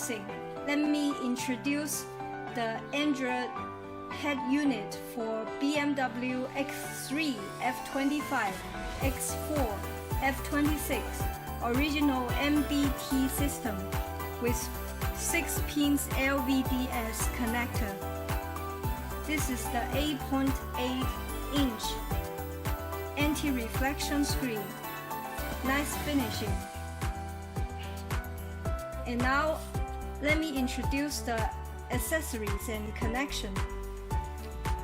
unboxing, let me introduce the Android head unit for BMW X3, F25, X4, F26 original MBT system with 6 pins LVDS connector. This is the 8.8-inch anti-reflection screen. Nice finishing. And now let me introduce the accessories and connection.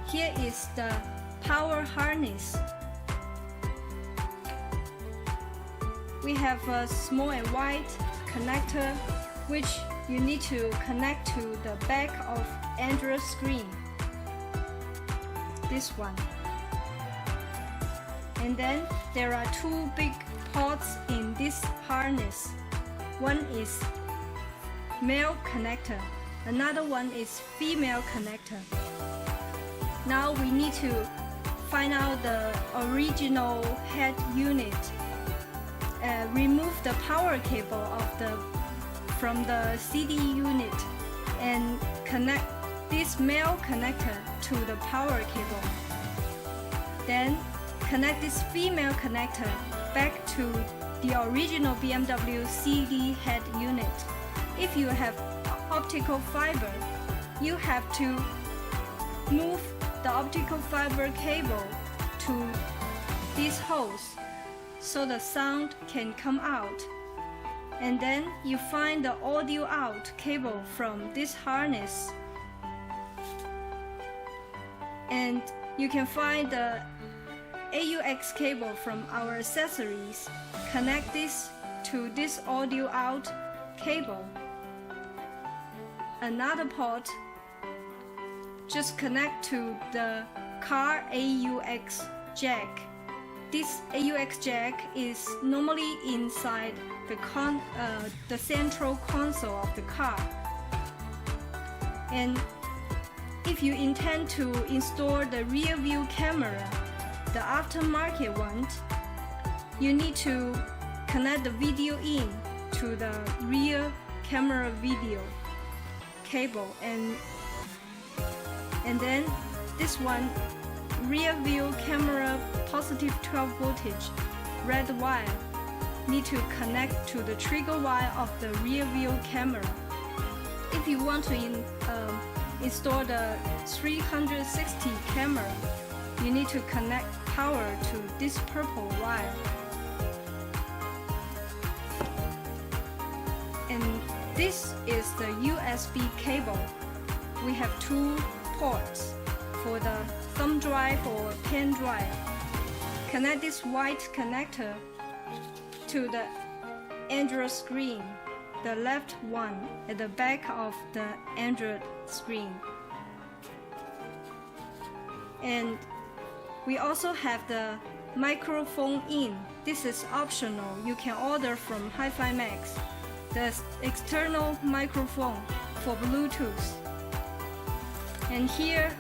Here is the power harness. We have a small and white connector which you need to connect to the back of Android screen. This one. And then there are two big ports in this harness. One is male connector, another one is female connector. Now we need to find out the original head unit. Remove the power cable from the CD unit and connect this male connector to the power cable. Then connect this female connector back to the original BMW CD head unit. If you have optical fiber, you have to move the optical fiber cable to these holes so the sound can come out. And then you find the audio out cable from this harness. And you can find the AUX cable from our accessories. Connect this to this audio out cable. Another port, just connect to the car AUX jack. This AUX jack is normally inside the central console of the car. And if you intend to install the rear view camera, the aftermarket one, you need to connect the video in to the rear camera video cable, and then this one, rear view camera positive 12 voltage red wire, need to connect to the trigger wire of the rear view camera. If you want to install the 360 camera, you need to connect power to this purple wire. And this is the USB cable. We have two ports for the thumb drive or pen drive. Connect this white connector to the Android screen, the left one at the back of the Android screen. And we also have the microphone in. This is optional. You can order from Hi-Fi Max. The external microphone for Bluetooth. And here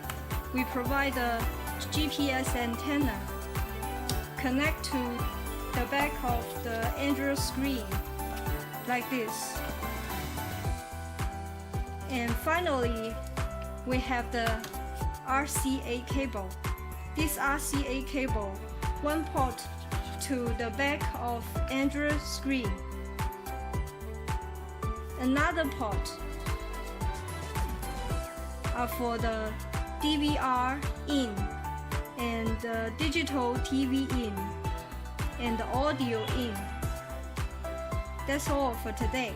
we provide a GPS antenna. Connect to the back of the Android screen like this. And finally, we have the RCA cable. This RCA cable, one port to the back of Android screen. Another port are for the DVR in and the digital TV in and the audio in. That's all for today.